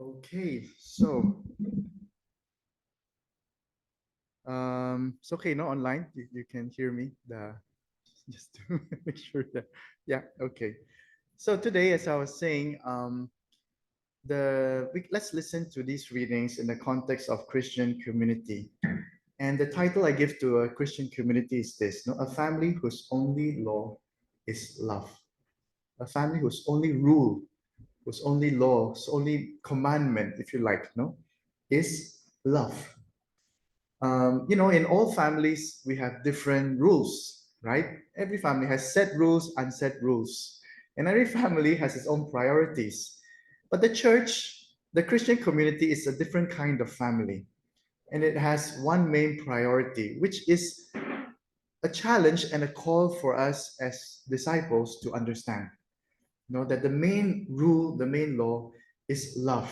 Okay, so it's okay, no, online. You can hear me. Just to make sure that yeah, okay. So today, as I was saying, let's listen to these readings in the context of Christian community. And the title I give to a Christian community is this: no, a family whose only law is love. A family whose only rule, whose only law, whose only commandment, if you like, no, is love. In all families, we have different rules, right? Every family has set rules, unset rules, and every family has its own priorities. But the church, the Christian community, is a different kind of family, and it has one main priority, which is a challenge and a call for us as disciples to understand. That the main rule, the main law is love.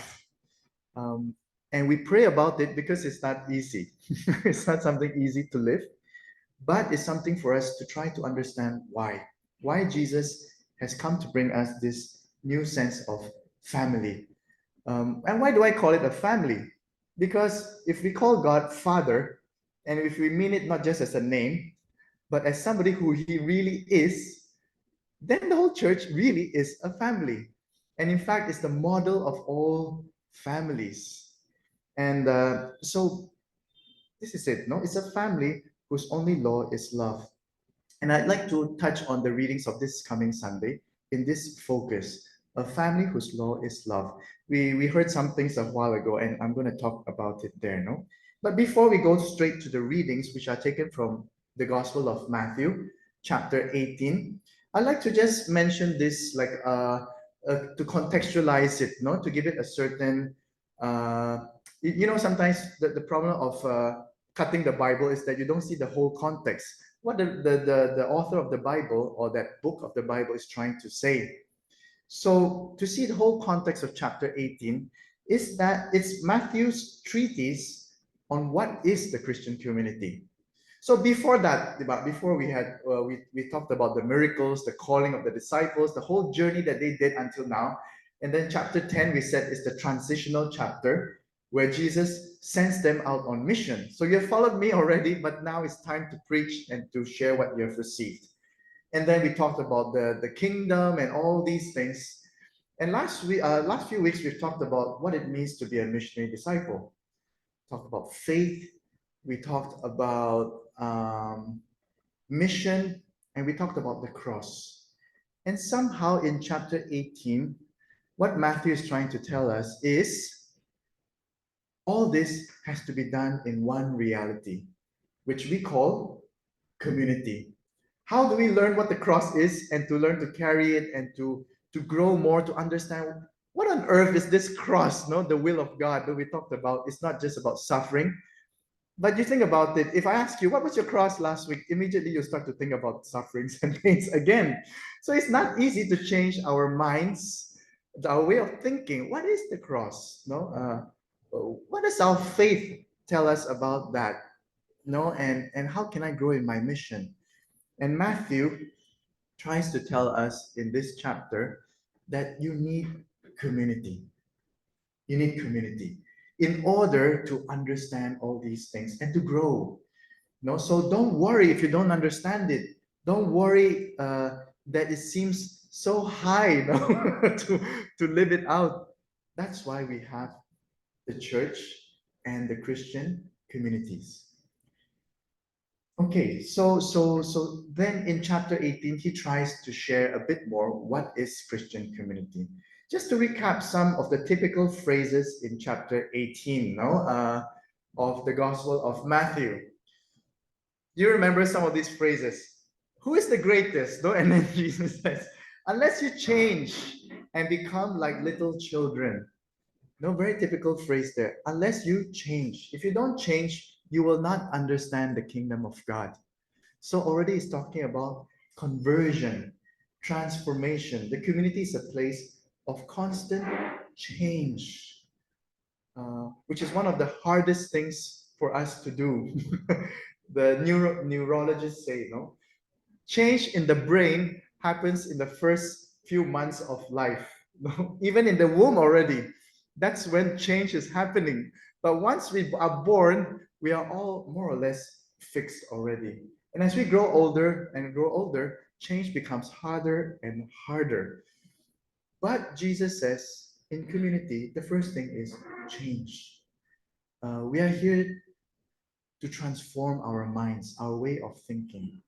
Um, and we pray about it because it's not easy. It's not something easy to live, but it's something for us to try to understand why Jesus has come to bring us this new sense of family. And why do I call it a family? Because if we call God Father, and if we mean it not just as a name, but as somebody who He really is, then the whole church really is a family. And in fact, it's the model of all families. And so this is it, no? It's a family whose only law is love. And I'd like to touch on the readings of this coming Sunday in this focus: a family whose law is love. We heard some things a while ago, and I'm going to talk about it there, no? But before we go straight to the readings, which are taken from the Gospel of Matthew, chapter 18, I'd like to just mention this, like to contextualize it, no, to give it a certain, uh, sometimes the problem of cutting the Bible is that you don't see the whole context, what the author of the Bible or that book of the Bible is trying to say. So to see the whole context of chapter 18 is that it's Matthew's treatise on what is the Christian community. So before that, before we talked about the miracles, the calling of the disciples, the whole journey that they did until now. And then chapter 10, we said, is the transitional chapter where Jesus sends them out on mission. So you have followed me already, but now it's time to preach and to share what you have received. And then we talked about the kingdom and all these things. And last few weeks, we've talked about what it means to be a missionary disciple. Talked about faith. We talked about mission, and we talked about the cross. And somehow in chapter 18, what Matthew is trying to tell us is all this has to be done in one reality, which we call community. How do we learn what the cross is and to learn to carry it and to grow more, to understand what on earth is this cross, no? The will of God that we talked about. It's not just about suffering, but you think about it. If I ask you, what was your cross last week? Immediately you start to think about sufferings and pains again. So it's not easy to change our minds, our way of thinking. What is the cross? No, what does our faith tell us about that? No, and how can I grow in my mission? And Matthew tries to tell us in this chapter that you need community. You need community in order to understand all these things and to grow. No, so don't worry if you don't understand it. Don't worry that it seems so high, no, to live it out. That's why we have the church and the Christian communities. Okay, so then in chapter 18, he tries to share a bit more what is Christian community. Just to recap some of the typical phrases in chapter 18, no, of the Gospel of Matthew. Do you remember some of these phrases? Who is the greatest? No, and then Jesus says, unless you change and become like little children. No, very typical phrase there. Unless you change. If you don't change, you will not understand the kingdom of God. So already he's talking about conversion, transformation. The community is a place of constant change, which is one of the hardest things for us to do. The neurologists say, no, change in the brain happens in the first few months of life, no? Even in the womb already. That's when change is happening. But once we are born, we are all more or less fixed already. And as we grow older and grow older, change becomes harder and harder. But Jesus says in community, the first thing is change. We are here to transform our minds, our way of thinking.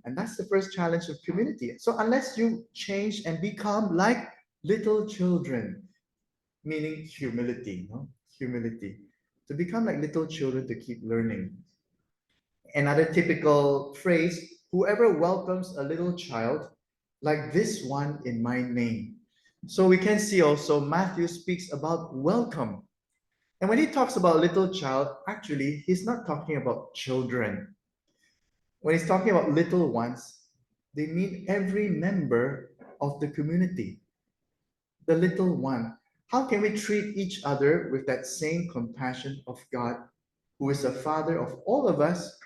And that's the first challenge of community. So unless you change and become like little children, meaning humility, no? Humility. To become like little children to keep learning. Another typical phrase, whoever welcomes a little child like this one in my name. So we can see also Matthew speaks about welcome. And when he talks about little child, actually, he's not talking about children. When he's talking about little ones, they mean every member of the community, the little one. How can we treat each other with that same compassion of God, who is the Father of all of us?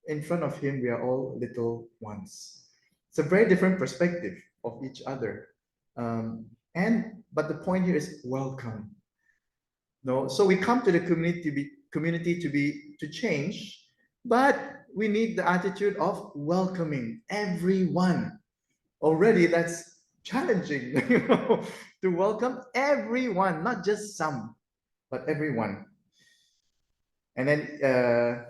In front of Him, we are all little ones. It's a very different perspective of each other. But the point here is welcome. No, so we come to the community to change, but we need the attitude of welcoming everyone. Already that's challenging, to welcome everyone, not just some, but everyone. And then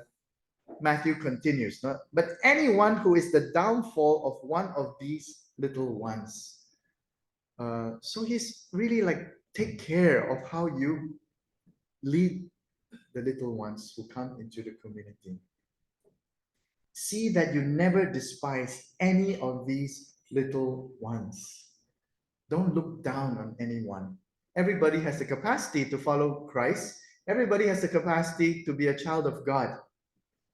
Matthew continues, no? But anyone who is the downfall of one of these little ones. So he's really like, take care of how you lead the little ones who come into the community. See that you never despise any of these little ones. Don't look down on anyone. Everybody has the capacity to follow Christ. Everybody has the capacity to be a child of God.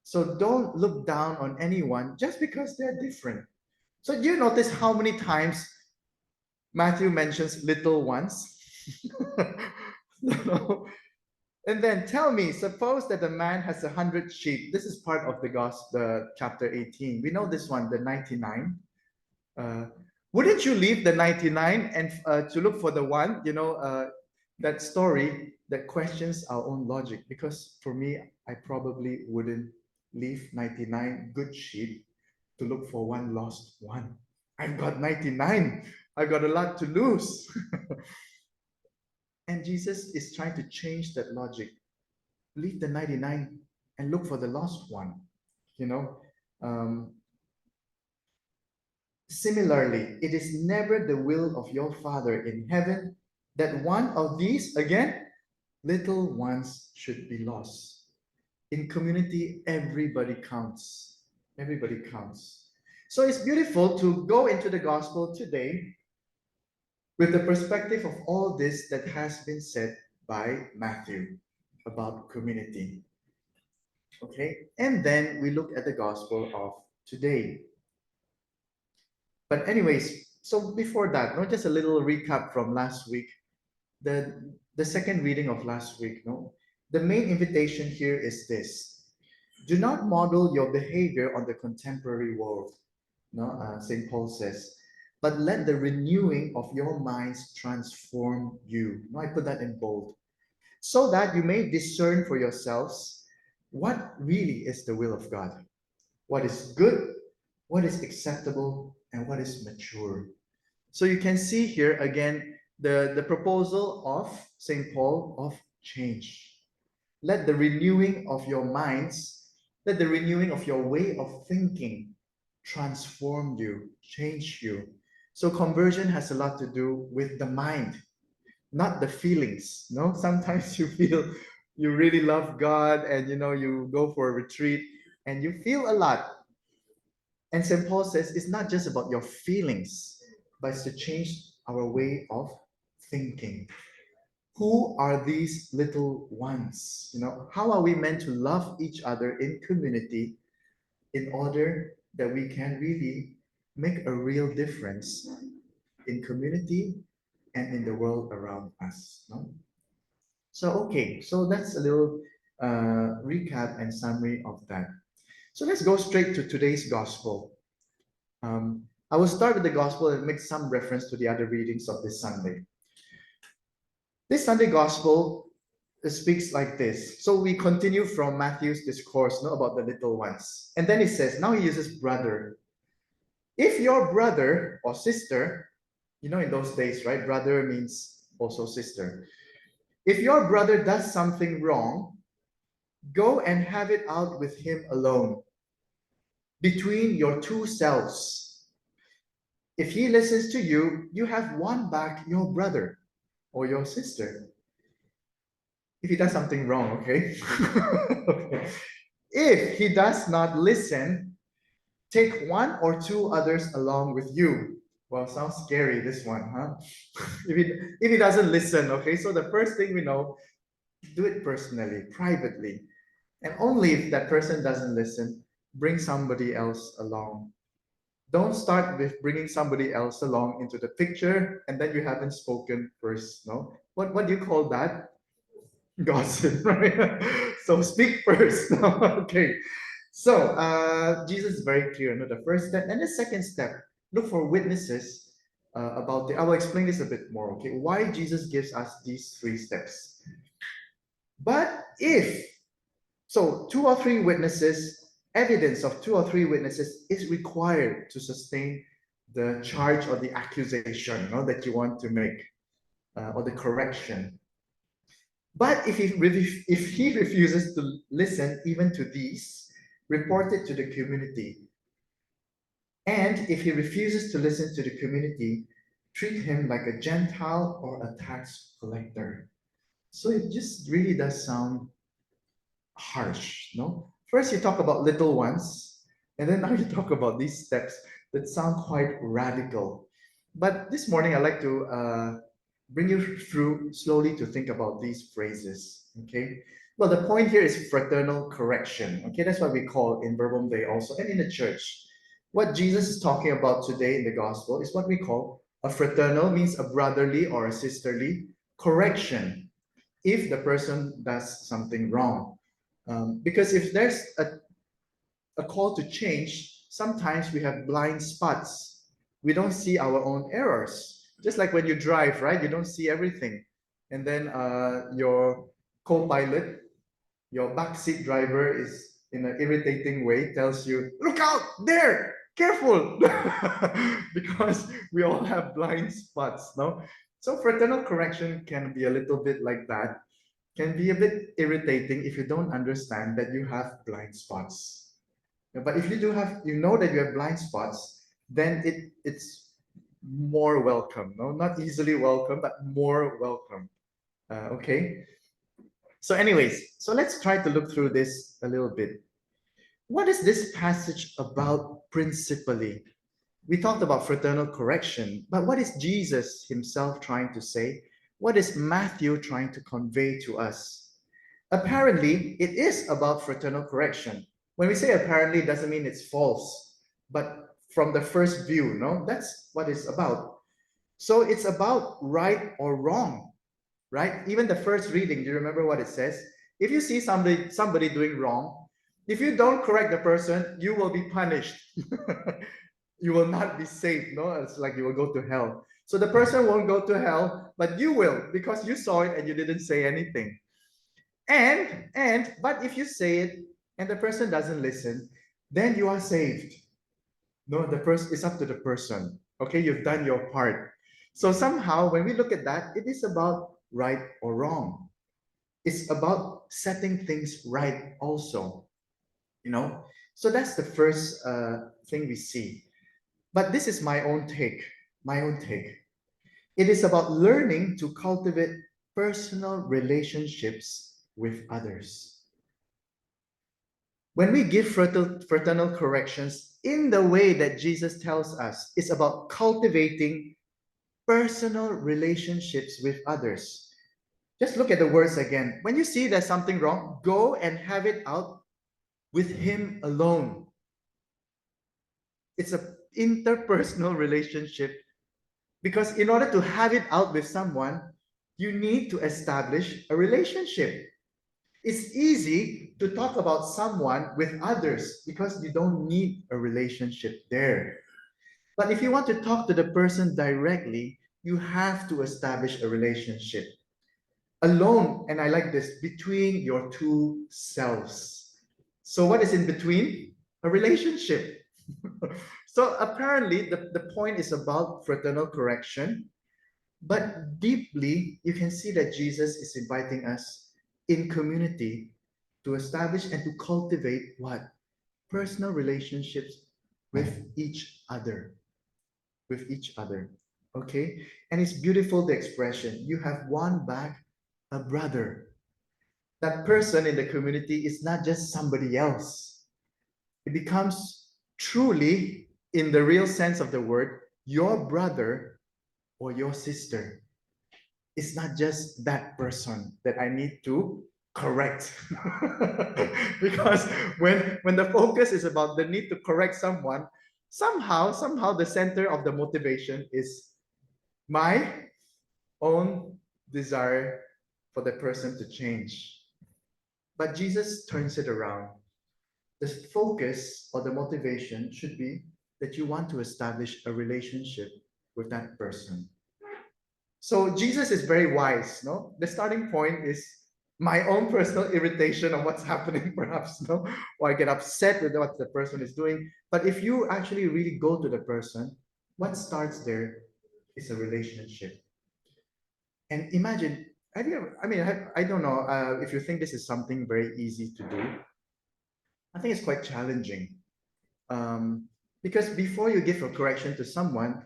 So don't look down on anyone just because they're different. So do you notice how many times Matthew mentions little ones? No. And then tell me, suppose that a man has 100 sheep. This is part of the gospel, the chapter 18. We know this one, the 99. Uh, wouldn't you leave the 99 and to look for the one? That story that questions our own logic. Because for me, I probably wouldn't leave 99 good sheep to look for one lost one. I've got 99. I've got a lot to lose. And Jesus is trying to change that logic. Leave the 99 and look for the lost one. You know, um, Similarly, it is never the will of your Father in heaven that one of these, again, little ones should be lost. In community, everybody counts. Everybody counts. So it's beautiful to go into the gospel today with the perspective of all this that has been said by Matthew about community. Okay, and then we look at the gospel of today. But anyways, so before that, not just a little recap from last week, the second reading of last week. No, the main invitation here is this: do not model your behavior on the contemporary world. No, Saint Paul says, but let the renewing of your minds transform you. No, I put that in bold, so that you may discern for yourselves what really is the will of God, what is good, what is acceptable, and what is mature. So you can see here again the proposal of St. Paul of change. Let the renewing of your minds, let the renewing of your way of thinking transform you, change you. So conversion has a lot to do with the mind, not the feelings. No, sometimes you feel you really love God and you go for a retreat and you feel a lot. And St. Paul says it's not just about your feelings, but it's to change our way of thinking. Who are these little ones? How are we meant to love each other in community in order that we can really make a real difference in community and in the world around us? No? So that's a little recap and summary of that. So let's go straight to today's gospel. I will start with the gospel and make some reference to the other readings of this Sunday. This Sunday Gospel speaks like this. So we continue from Matthew's discourse, about the little ones. And then it says, now he uses brother. If your brother or sister, in those days, right? Brother means also sister. If your brother does something wrong, go and have it out with him alone, between your two selves. If he listens to you, you have won back your brother or your sister. If he does something wrong, okay? Okay. If he does not listen, take one or two others along with you. Well, sounds scary, this one, huh? if he doesn't listen, okay? So the first thing we know, do it personally, privately. And only if that person doesn't listen, bring somebody else along. Don't start with bringing somebody else along into the picture and then you haven't spoken first, no? What do you call that? Gossip, right? So speak first. Okay. So Jesus is very clear. The first step and the second step, look for witnesses about the. I will explain this a bit more. Okay, why Jesus gives us these three steps. But if so, two or three witnesses, evidence of two or three witnesses is required to sustain the charge or the accusation, that you want to make, or the correction. But if he refuses to listen even to these, report it to the community. And if he refuses to listen to the community, treat him like a Gentile or a tax collector. So it just really does sound harsh, no? First you talk about little ones, and then now you talk about these steps that sound quite radical. But this morning I'd like to bring you through slowly to think about these phrases, okay? Well, the point here is fraternal correction, okay? That's what we call in Verbum Dei also, and in the church. What Jesus is talking about today in the gospel is what we call a fraternal, means a brotherly or a sisterly correction if the person does something wrong. Because if there's a call to change, sometimes we have blind spots. We don't see our own errors. Just like when you drive, right? You don't see everything. And then your co-pilot, your backseat driver is in an irritating way, tells you, look out there, careful. Because we all have blind spots, no? So fraternal correction can be a little bit like that, can be a bit irritating if you don't understand that you have blind spots. But if you do have, that you have blind spots, then it's more welcome. No, not easily welcome, but more welcome. Okay. So, anyways, so let's try to look through this a little bit. What is this passage about principally? We talked about fraternal correction, but what is Jesus himself trying to say? What is Matthew trying to convey to us? Apparently, it is about fraternal correction. When we say apparently, it doesn't mean it's false, but from the first view, no, that's what it's about. So it's about right or wrong, right? Even the first reading, do you remember what it says? If you see somebody doing wrong, if you don't correct the person, you will be punished. You will not be saved, no? It's like you will go to hell. So the person won't go to hell, but you will, because you saw it and you didn't say anything. But if you say it and the person doesn't listen, then you are saved. No, the person, it's up to the person. Okay, you've done your part. So somehow when we look at that, it is about right or wrong. It's about setting things right also. So that's the first thing we see. But this is my own take. My own take. It is about learning to cultivate personal relationships with others. When we give fraternal corrections in the way that Jesus tells us, it's about cultivating personal relationships with others. Just look at the words again. When you see there's something wrong, go and have it out with him alone. It's an interpersonal relationship, because in order to have it out with someone, you need to establish a relationship. It's easy to talk about someone with others because you don't need a relationship there. But if you want to talk to the person directly, you have to establish a relationship. alone, and I like this, between your two selves. So what is in between? A relationship. So apparently the point is about fraternal correction, but deeply you can see that Jesus is inviting us in community to establish and to cultivate what? Personal relationships with each other. With each other. Okay? And it's beautiful the expression. You have won back a brother. That person in the community is not just somebody else. It becomes truly, in the real sense of the word, your brother or your sister. It's not just that person that I need to correct. Because when the focus is about the need to correct someone, somehow the center of the motivation is my own desire for the person to change. But Jesus turns it around. The focus or the motivation should be that you want to establish a relationship with that person. So Jesus is very wise, no? The starting point is my own personal irritation of what's happening, perhaps, no? Or I get upset with what the person is doing. But if you actually really go to the person, what starts there is a relationship. And imagine, have you ever, I mean, I don't know if you think this is something very easy to do. I think it's quite challenging. Because before you give a correction to someone,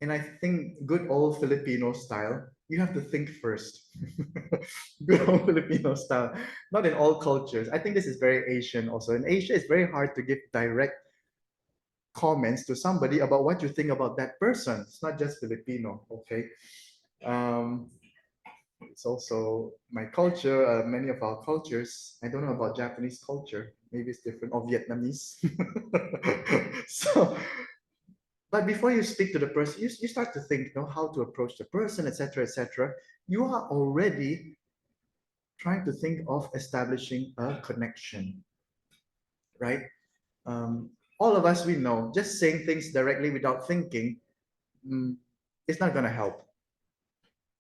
and I think good old Filipino style, you have to think first. Good old Filipino style, not in all cultures. I think this is very Asian also. In Asia, it's very hard to give direct comments to somebody about what you think about that person. It's not just Filipino, okay? Um, it's also my culture, many of our cultures. I don't know about Japanese culture. Maybe it's different, or Vietnamese. So, but before you speak to the person, you start to think, how to approach the person, etc., etc. You are already trying to think of establishing a connection, right? Um, all of us, we know, just saying things directly without thinking, mm, it's not going to help,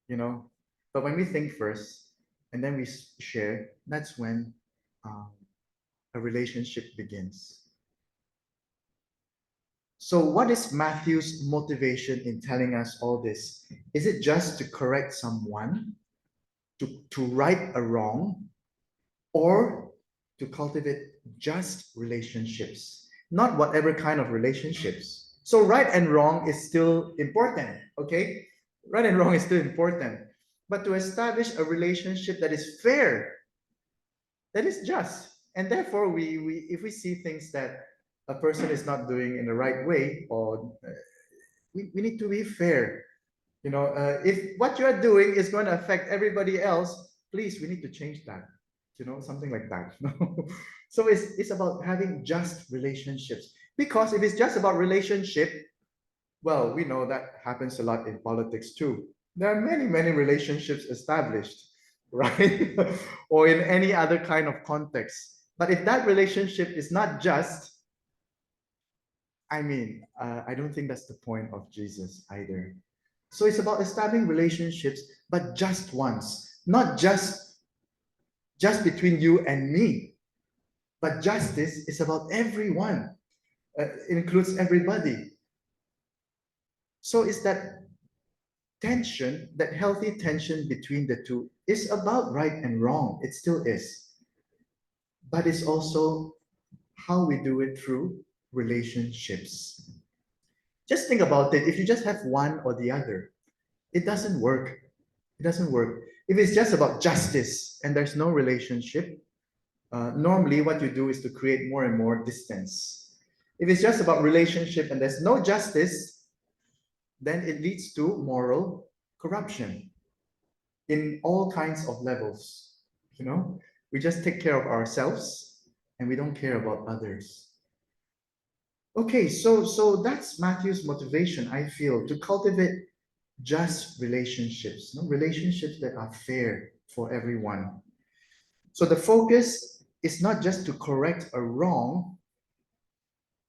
you know. But when we think first and then we share, that's when um, a relationship begins. So, what is Matthew's motivation in telling us all this? Is it just to correct someone, to right a wrong, or to cultivate just relationships? Not whatever kind of relationships. So, right and wrong is still important, okay? Right and wrong is still important. But to establish a relationship that is fair, that is just, and therefore, we if we see things that a person is not doing in the right way, or we need to be fair. If what you are doing is going to affect everybody else, please, we need to change that. Something like that. So it's about having just relationships. Because if it's just about relationship, well, we know that happens a lot in politics too. There are many, many relationships established, right? Or in any other kind of context. But if that relationship is not just, I don't think that's the point of Jesus either. So it's about establishing relationships, but just once, not just between you and me, but justice is about everyone. It includes everybody. So it's that tension, that healthy tension between the two, is about right and wrong. It still is. But it's also how we do it through relationships. Just think about it. If you just have one or the other, it doesn't work. It doesn't work. If it's just about justice and there's no relationship, normally what you do is to create more and more distance. If it's just about relationship and there's no justice, then it leads to moral corruption in all kinds of levels. We just take care of ourselves and we don't care about others. Okay, so that's Matthew's motivation, I feel, to cultivate just relationships, relationships that are fair for everyone. So the focus is not just to correct a wrong,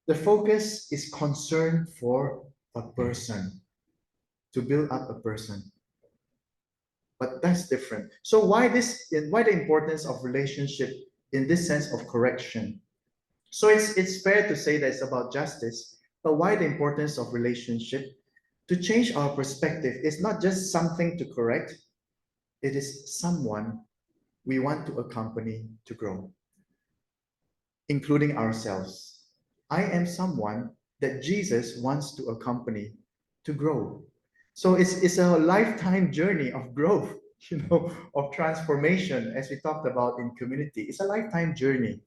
the focus is concern for a person, to build up a person. but that's different. So why the importance of relationship in this sense of correction? So it's fair to say that it's about justice, but why the importance of relationship? To change our perspective, it's not just something to correct, it is someone we want to accompany to grow, including ourselves. I am someone that Jesus wants to accompany to grow. So it's a lifetime journey of growth, of transformation, as we talked about in community. It's a lifetime journey.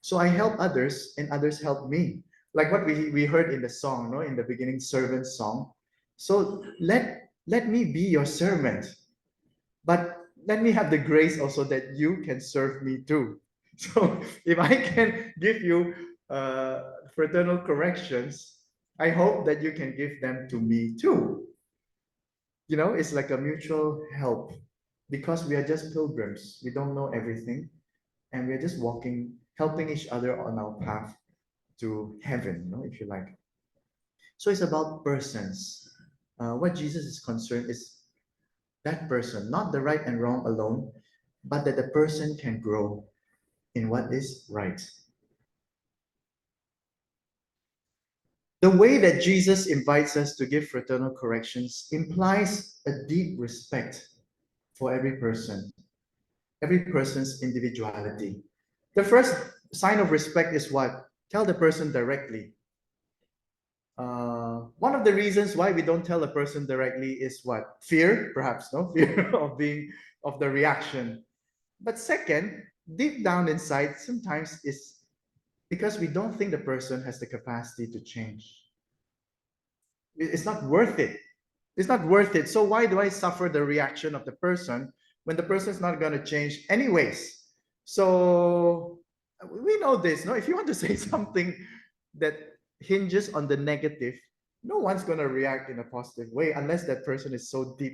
So I help others and others help me. Like what we heard in the song, no, in the beginning servant song. So let me be your servant, but let me have the grace also that you can serve me too. So if I can give you fraternal corrections, I hope that you can give them to me too. It's like a mutual help because we are just pilgrims. We don't know everything, and we're just walking, helping each other on our path to heaven, if you like. So it's about persons. What Jesus is concerned is that person, not the right and wrong alone, but that the person can grow in what is right. The way that Jesus invites us to give fraternal corrections implies a deep respect for every person's individuality. The first sign of respect is what? Tell the person directly. One of the reasons why we don't tell a person directly is what? Fear, perhaps, no? Fear of the reaction. But second, deep down inside, sometimes is because we don't think the person has the capacity to change. It's not worth it. It's not worth it. So why do I suffer the reaction of the person when the person is not going to change anyways? So we know this, no? If you want to say something that hinges on the negative, no one's going to react in a positive way unless that person is so deep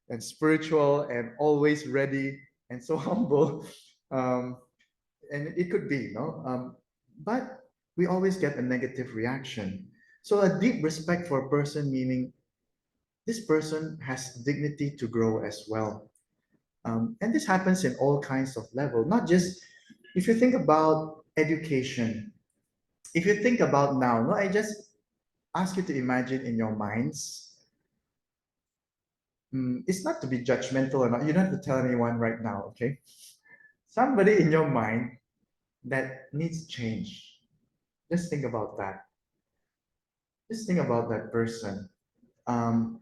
and spiritual and always ready and so humble. And it could be, no? But we always get a negative reaction. So a deep respect for a person, meaning this person has dignity to grow as well. And this happens in all kinds of level, not just if you think about education. If you think about now, no, I just ask you to imagine in your minds. It's not to be judgmental or not. You don't have to tell anyone right now, okay? Somebody in your mind that needs change. Just think about that. Just think about that person. Um,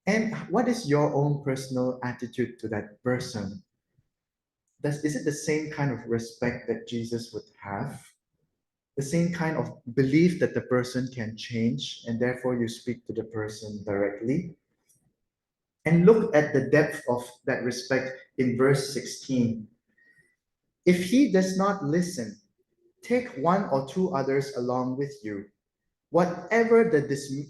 and what is your own personal attitude to that person? Is it the same kind of respect that Jesus would have? The same kind of belief that the person can change, and therefore you speak to the person directly? And look at the depth of that respect in verse 16. If he does not listen, take one or two others along with you. Whatever the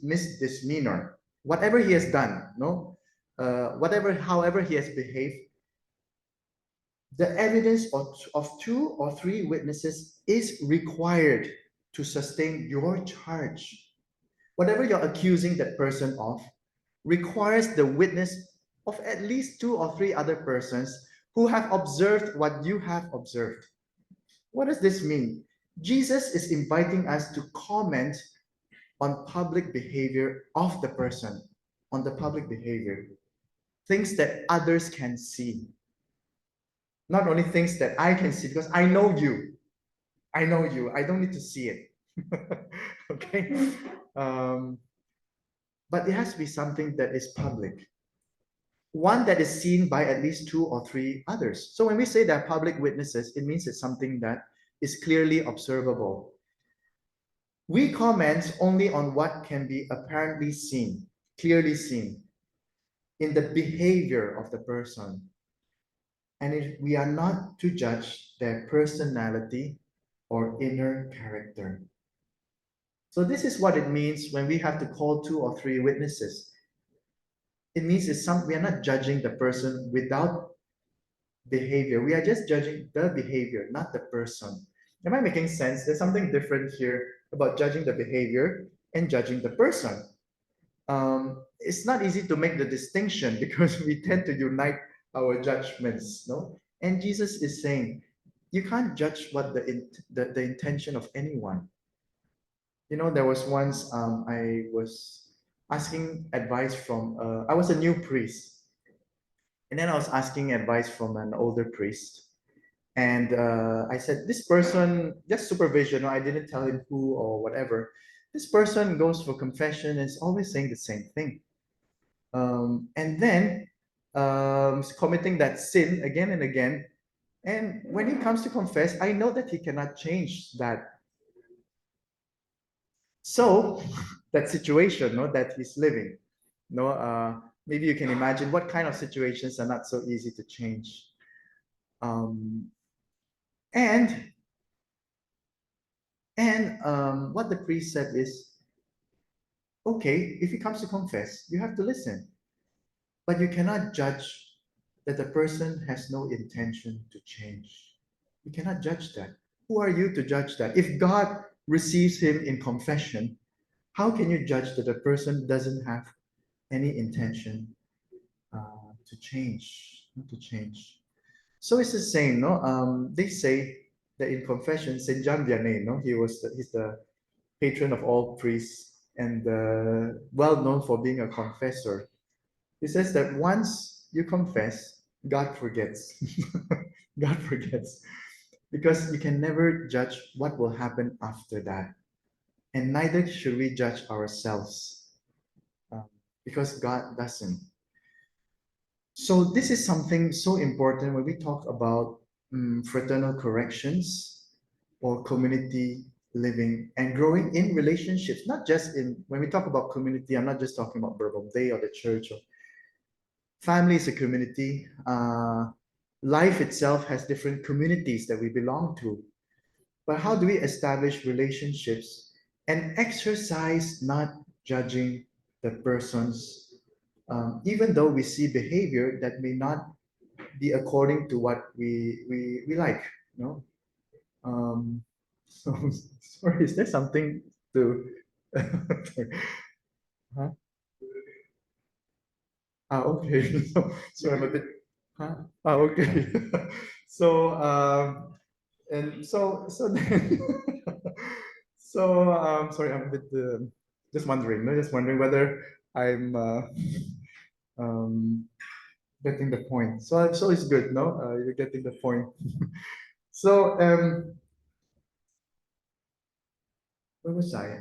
misdemeanor, whatever he has done, no, however he has behaved, the evidence of two or three witnesses is required to sustain your charge. Whatever you're accusing that person of requires the witness of at least two or three other persons who have observed what you have observed. What does this mean? Jesus is inviting us to comment on public behavior of the person, on the public behavior, things that others can see. Not only things that I can see, because I know you. I know you. I don't need to see it. Okay? But it has to be something that is public. One that is seen by at least two or three others. So when we say that public witnesses, it means it's something that is clearly observable. We comment only on what can be apparently seen, clearly seen in the behavior of the person. And we are not to judge their personality or inner character. So this is what it means when we have to call two or three witnesses. It means we are not judging the person without behavior. We are just judging the behavior, not the person. Am I making sense? There's something different here about judging the behavior and judging the person. it's not easy to make the distinction because we tend to unite our judgments, no? And Jesus is saying, you can't judge what the intention of anyone. There was once I was asking advice from, I was a new priest, and then I was asking advice from an older priest. And I said, this person, just supervision, I didn't tell him who or whatever. This person goes for confession and is always saying the same thing. And then committing that sin again and again. And when he comes to confess, I know that he cannot change that. So that situation, no, that he's living, no, maybe you can imagine what kind of situations are not so easy to change. Um, and what the priest said is, okay, if he comes to confess, you have to listen, but you cannot judge that the person has no intention to change. You cannot judge that. Who are you to judge that? If God receives him in confession, how can you judge that the person doesn't have any intention to change? Not to change. So it's the same, no? They say that in confession, Saint John Vianney, no, he's the patron of all priests and well known for being a confessor. He says that once you confess, God forgets. God forgets. Because you can never judge what will happen after that. And neither should we judge ourselves because God doesn't. So, this is something so important when we talk about fraternal corrections or community living and growing in relationships, not just when we talk about community, I'm not just talking about Bourbon Day or the church. Or family is a community. Life itself has different communities that we belong to. But how do we establish relationships and exercise not judging the persons, even though we see behavior that may not be according to what we like, you know? So sorry, is there something to huh? Okay. So I'm a bit okay. So so then sorry, I'm a bit just wondering whether I'm um getting the point. So it's good, no? You're getting the point. So where was I?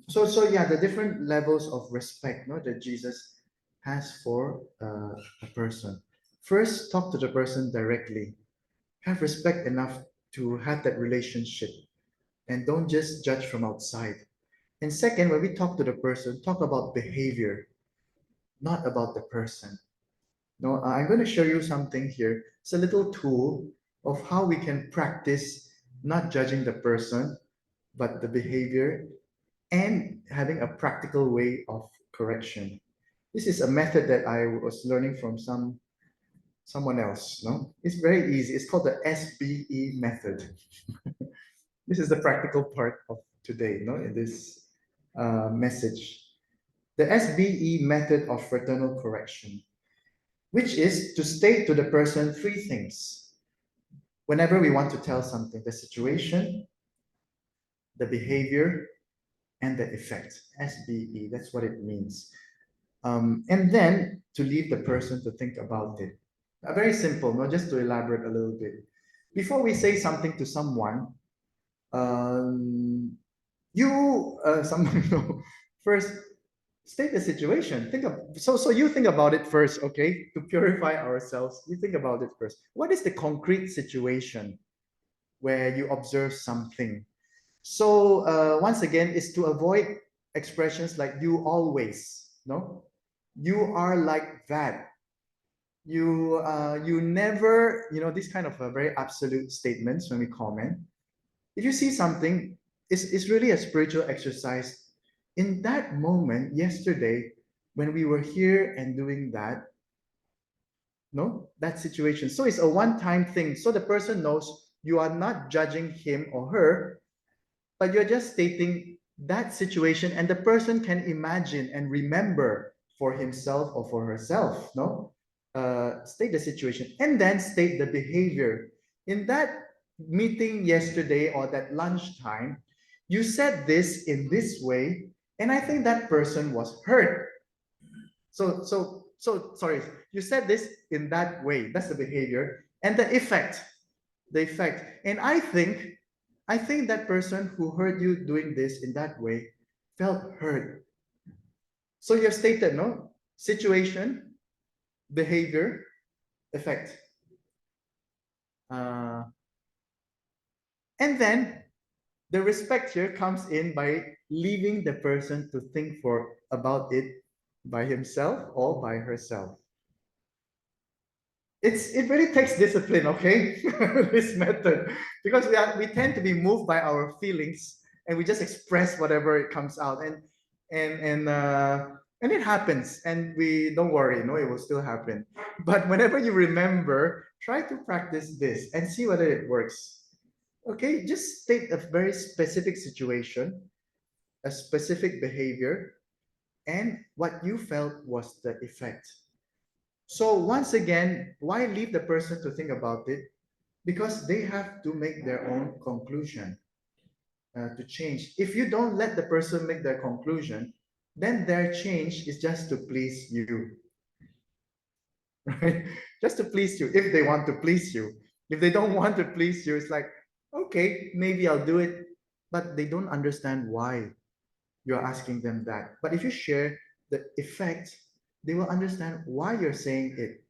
So yeah, the different levels of respect, no, that Jesus has for a person. First, talk to the person directly. Have respect enough to have that relationship, and don't just judge from outside. And second, when we talk to the person, talk about behavior, not about the person. No, I'm going to show you something here. It's a little tool of how we can practice not judging the person, but the behavior and having a practical way of correction. This is a method that I was learning from someone else. No, it's very easy. It's called the SBE method. This is the practical part of today. No, in this message, the SBE method of fraternal correction, which is to state to the person three things whenever we want to tell something: the situation, the behavior, and the effect. SBE, that's what it means. And then to leave the person to think about it. Very simple, no? Just to elaborate a little bit. Before we say something to someone, someone, no, first state the situation. So you think about it first, okay? To purify ourselves, you think about it first. What is the concrete situation where you observe something? So once again, is to avoid expressions like "you always," no, "you are like that," you never, these kind of very absolute statements when we comment. If you see something, it's really a spiritual exercise. In that moment, yesterday, when we were here and doing that, no, that situation. So it's a one-time thing. So the person knows you are not judging him or her, but you're just stating that situation, and the person can imagine and remember for himself or for herself, no? State the situation and then state the behavior. In that meeting yesterday or that lunchtime, you said this in this way, and I think that person was hurt. So sorry, you said this in that way. That's the behavior and the effect. The effect. And I think that person who heard you doing this in that way felt hurt. So you have stated, no? Situation, behavior, effect. And then the respect here comes in by leaving the person to think about it by himself or by herself. It really takes discipline, okay? This method, because we tend to be moved by our feelings and we just express whatever it comes out, and it happens, and we don't worry, no, it will still happen. But whenever you remember, try to practice this and see whether it works. Okay, just state a very specific situation, a specific behavior, and what you felt was the effect. So once again, why leave the person to think about it? Because they have to make their own conclusion to change. If you don't let the person make their conclusion, then their change is just to please you, right? Just to please you, if they want to please you. If they don't want to please you, it's like, okay, maybe I'll do it, but they don't understand why you're asking them that. But if you share the effect, they will understand why you're saying it.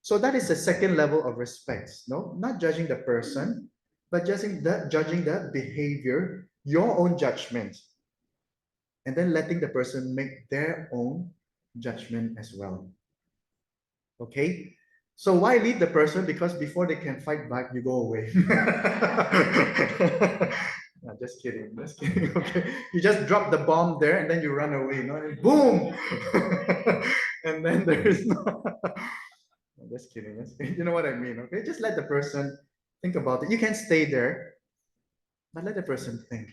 So that is the second level of respect, no? Not judging the person, but judging the behavior, your own judgment, and then letting the person make their own judgment as well. Okay? So why leave the person? Because before they can fight back, you go away. No, just kidding, just kidding. Okay, you just drop the bomb there and then you run away, you know, and boom, and then there is no. No, just kidding. You know what I mean, okay? Just let the person think about it. You can stay there, but let the person think.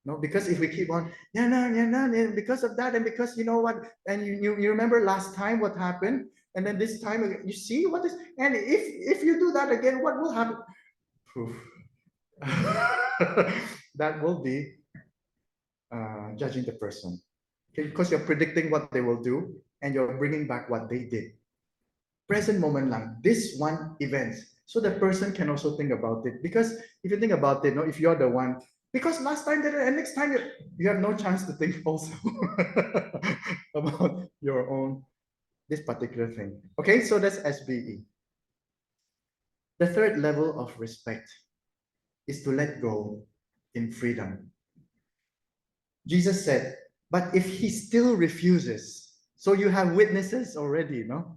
No, because if we keep on, yeah, no, yeah, no, yeah, because of that, and because you know what, and you remember last time what happened, and then this time you see what is, and if you do that again, what will happen? Poof. That will be judging the person, okay? Because you're predicting what they will do, and you're bringing back what they did. Present moment lang, this one event, so the person can also think about it. Because if you think about it, no, if you're the one, because last time that and next time you have no chance to think also about your own this particular thing. Okay, so that's SBE. The third level of respect is to let go in freedom. Jesus said, but if he still refuses, so you have witnesses already, no?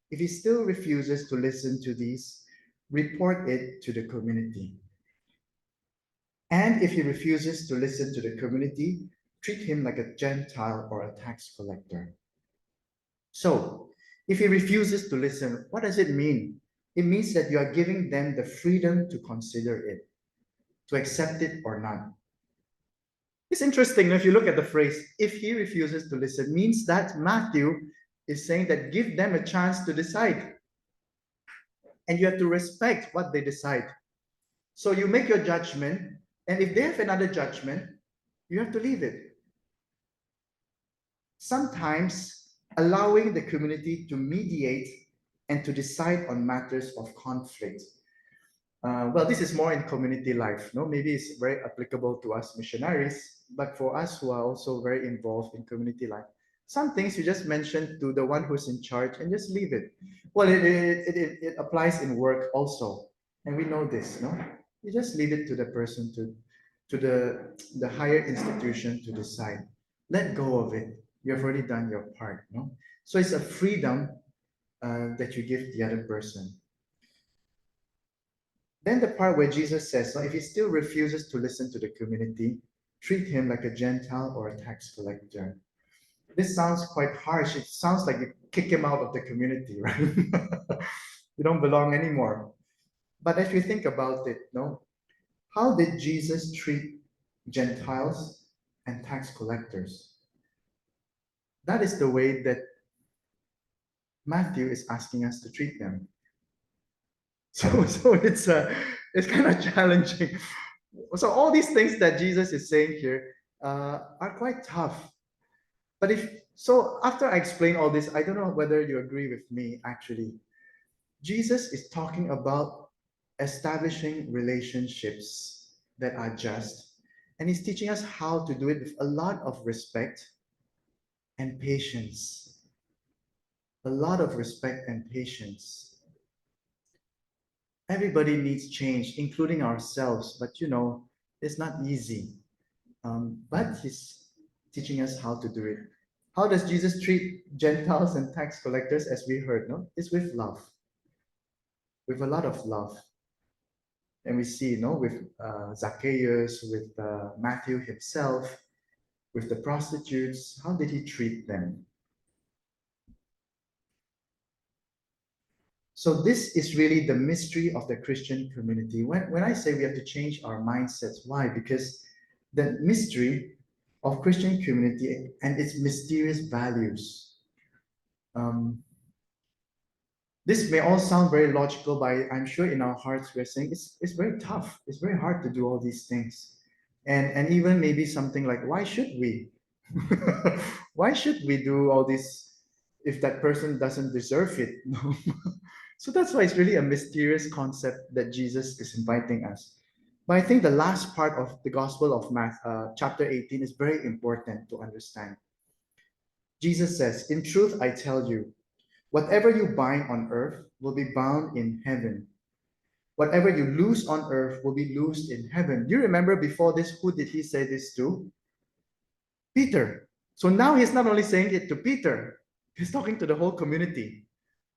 If he still refuses to listen to these, report it to the community. And if he refuses to listen to the community, treat him like a Gentile or a tax collector. So, if he refuses to listen, what does it mean? It means that you are giving them the freedom to consider it, to accept it or not. It's interesting if you look at the phrase, if he refuses to listen, means that Matthew is saying that give them a chance to decide. And you have to respect what they decide. So you make your judgment, and if they have another judgment, you have to leave it. Sometimes allowing the community to mediate and to decide on matters of conflict. Well, this is more in community life, no? Maybe it's very applicable to us missionaries, but for us who are also very involved in community life, some things you just mention to the one who's in charge and just leave it. Well, it applies in work also, and we know this, no? You just leave it to the person to the higher institution to decide. Let go of it. You have already done your part, no? So it's a freedom that you give the other person. Then the part where Jesus says, so if he still refuses to listen to the community, treat him like a Gentile or a tax collector. This sounds quite harsh. It sounds like you kick him out of the community, right? You don't belong anymore. But if you think about it, no, how did Jesus treat Gentiles and tax collectors? that is the way that Matthew is asking us to treat them. So it's kind of challenging. So all these things that Jesus is saying here are quite tough. But if so, after I explain all this, I don't know whether you agree with me. Actually, Jesus is talking about establishing relationships that are just, and he's teaching us how to do it with a lot of respect and patience. A lot of respect and patience. Everybody needs change, including ourselves, but it's not easy. But he's teaching us how to do it. How does Jesus treat Gentiles and tax collectors, as we heard? No, it's with love, with a lot of love. And we see, with Zacchaeus, with Matthew himself, with the prostitutes, how did he treat them? So this is really the mystery of the Christian community. When I say we have to change our mindsets, why? Because the mystery of Christian community and its mysterious values. Um, this may all sound very logical, but I'm sure in our hearts we're saying it's very tough. It's very hard to do all these things. And even maybe something like, why should we? Why should we do all this if that person doesn't deserve it? So that's why it's really a mysterious concept that Jesus is inviting us. But I think the last part of the Gospel of chapter 18, is very important to understand. Jesus says, "In truth, I tell you, whatever you bind on earth will be bound in heaven. Whatever you loose on earth will be loosed in heaven." You remember before this, who did he say this to? Peter. So now he's not only saying it to Peter, he's talking to the whole community.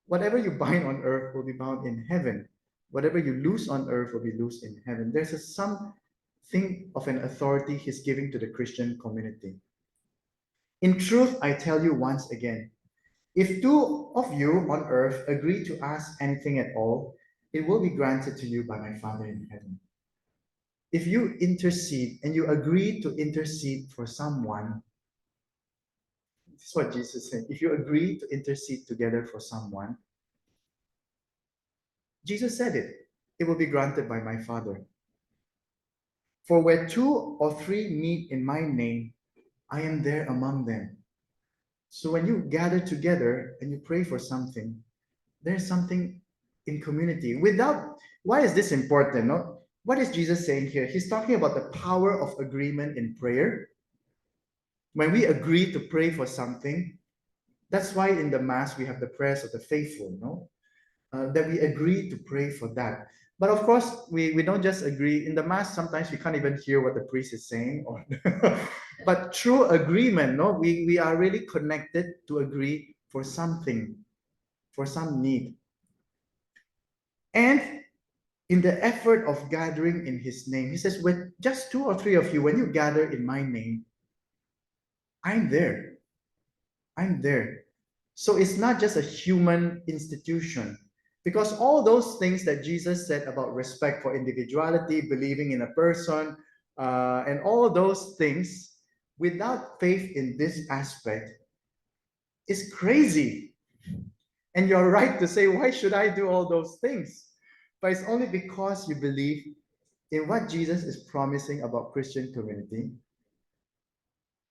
Whatever you bind on earth will be bound in heaven. Whatever you loose on earth will be loosed in heaven. There's something of an authority he's giving to the Christian community. "In truth, I tell you once again, if two of you on earth agree to ask anything at all, it will be granted to you by my Father in heaven." If you intercede and you agree to intercede for someone, this is what Jesus said. If you agree to intercede together for someone, Jesus said it will be granted by my Father. "For where two or three meet in my name, I am there among them." So when you gather together and you pray for something, there's something in community. Why is this important? No? What is Jesus saying here? He's talking about the power of agreement in prayer. When we agree to pray for something, that's why in the Mass we have the prayers of the faithful, no? That we agree to pray for that. But of course, we don't just agree. In the Mass, sometimes we can't even hear what the priest is saying. But through agreement, no, we are really connected to agree for something, for some need. And in the effort of gathering in his name, he says, when just two or three of you, when you gather in my name, I'm there. I'm there. So it's not just a human institution, because all those things that Jesus said about respect for individuality, believing in a person, and all those things, without faith in this aspect, is crazy. And you're right to say, why should I do all those things? But it's only because you believe in what Jesus is promising about Christian community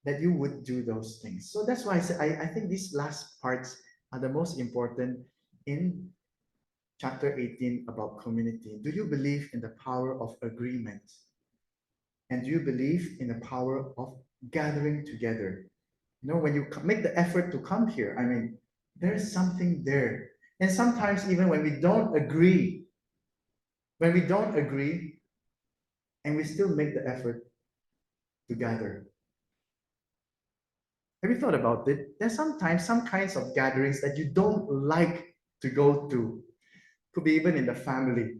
that you would do those things. So that's why I say I think these last parts are the most important in chapter 18 about community. Do you believe in the power of agreement? And do you believe in the power of gathering together? When you make the effort to come here, I mean, there's something there. And sometimes even when we don't agree, and we still make the effort to gather. Have you thought about it? There's sometimes some kinds of gatherings that you don't like to go to. Could be even in the family.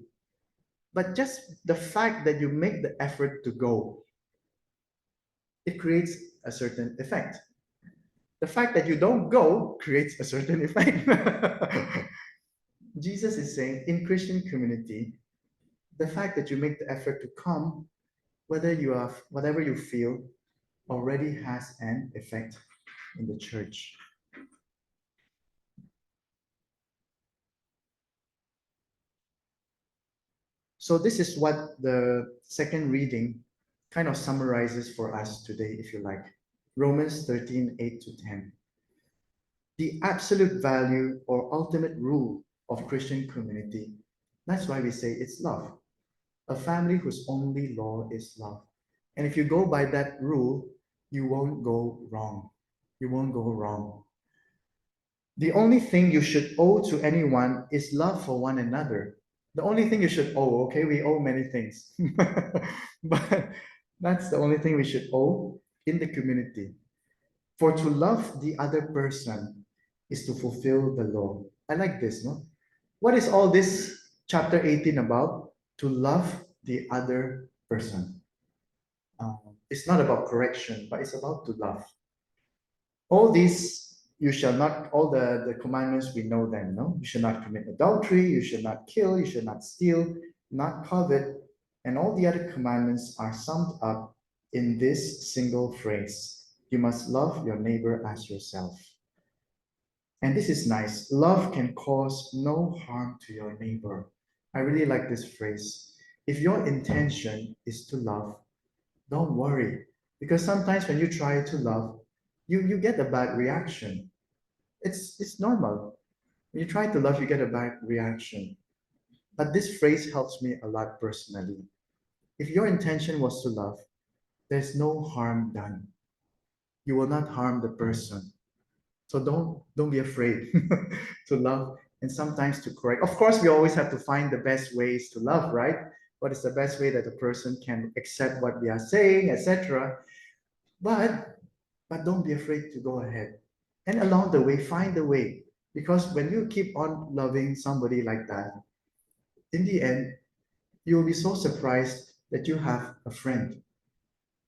But just the fact that you make the effort to go, it creates a certain effect. The fact that you don't go creates a certain effect. Jesus is saying in Christian community, the fact that you make the effort to come, whether you are whatever you feel, already has an effect. in the church. So this is what the second reading kind of summarizes for us today, if you like. Romans 13:8-10. The absolute value or ultimate rule of Christian community. That's why we say it's love. A family whose only law is love. And if you go by that rule, you won't go wrong. You won't go wrong. The only thing you should owe to anyone is love for one another. The only thing you should owe, okay? We owe many things. But that's the only thing we should owe in the community. For to love the other person is to fulfill the law. I like this, no? What is all this chapter 18 about? To love the other person. It's not about correction, but it's about to love. All these you shall not, all the commandments, we know them, no? You should not commit adultery, you should not kill, you should not steal, not covet, and all the other commandments are summed up in this single phrase. You must love your neighbor as yourself. And this is nice. Love can cause no harm to your neighbor. I really like this phrase. If your intention is to love, don't worry. Because sometimes when you try to love, you get a bad reaction. It's normal. When you try to love, you get a bad reaction. But this phrase helps me a lot personally. If your intention was to love, there's no harm done. You will not harm the person. So don't be afraid to love and sometimes to correct. Of course, we always have to find the best ways to love, right? What is the best way that a person can accept what we are saying, etc. But don't be afraid to go ahead. And along the way, find a way. Because when you keep on loving somebody like that, in the end, you'll be so surprised that you have a friend.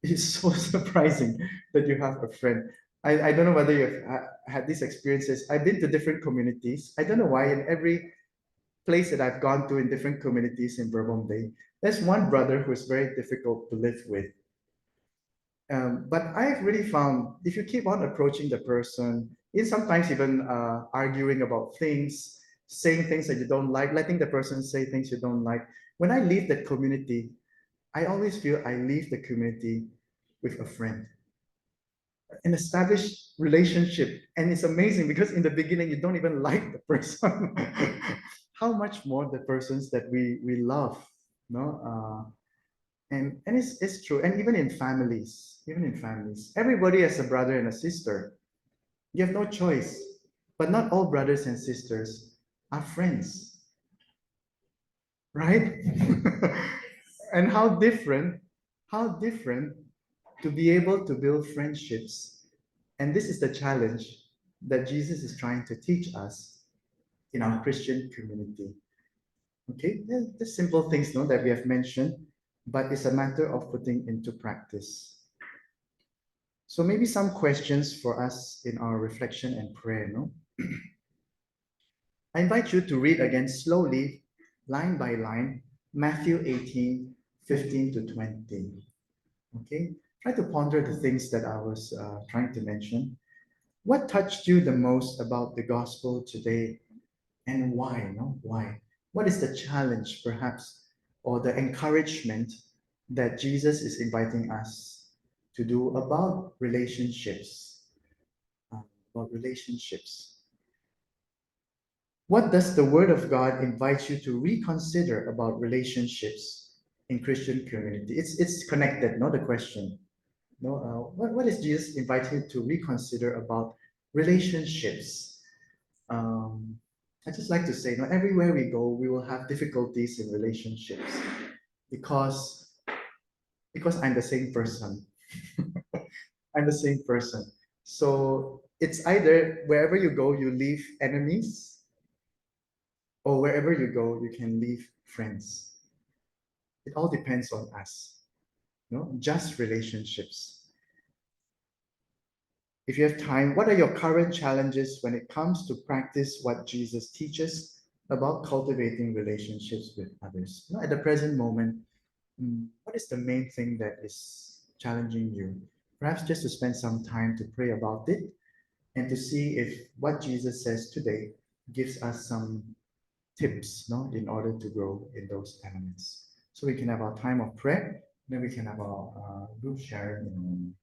It's so surprising that you have a friend. I don't know whether you've had these experiences. I've been to different communities. I don't know why in every place that I've gone to in different communities in Bourbon Bay, there's one brother who's very difficult to live with. But I've really found if you keep on approaching the person, sometimes even arguing about things, saying things that you don't like, letting the person say things you don't like. When I leave that community, I always feel I leave the community with a friend, an established relationship. And it's amazing because in the beginning, you don't even like the person. How much more the persons that we love, no? And it's true. And even in families, everybody has a brother and a sister. You have no choice. But not all brothers and sisters are friends, right? And how different to be able to build friendships. And this is the challenge that Jesus is trying to teach us in our Christian community. Okay, the simple things, no, that we have mentioned, but it's a matter of putting into practice. So maybe some questions for us in our reflection and prayer, no? I invite you to read again slowly, line by line, Matthew 18, 15 to 20. Okay, try to ponder the things that I was trying to mention. What touched you the most about the gospel today and why? No, why? What is the challenge, perhaps, or the encouragement that Jesus is inviting us to do about relationships? About relationships. What does the Word of God invite you to reconsider about relationships in Christian community? It's connected, not the question. No, what is Jesus inviting you to reconsider about relationships? I just like to say, no, everywhere we go, we will have difficulties in relationships because I'm the same person. I'm the same person. So it's either wherever you go, you leave enemies, or wherever you go, you can leave friends. It all depends on us. No, just relationships. If you have time, what are your current challenges when it comes to practice what Jesus teaches about cultivating relationships with others? You know, at the present moment, what is the main thing that is challenging you? Perhaps just to spend some time to pray about it and to see if what Jesus says today gives us some tips, no, in order to grow in those elements. So we can have our time of prayer, then we can have our group sharing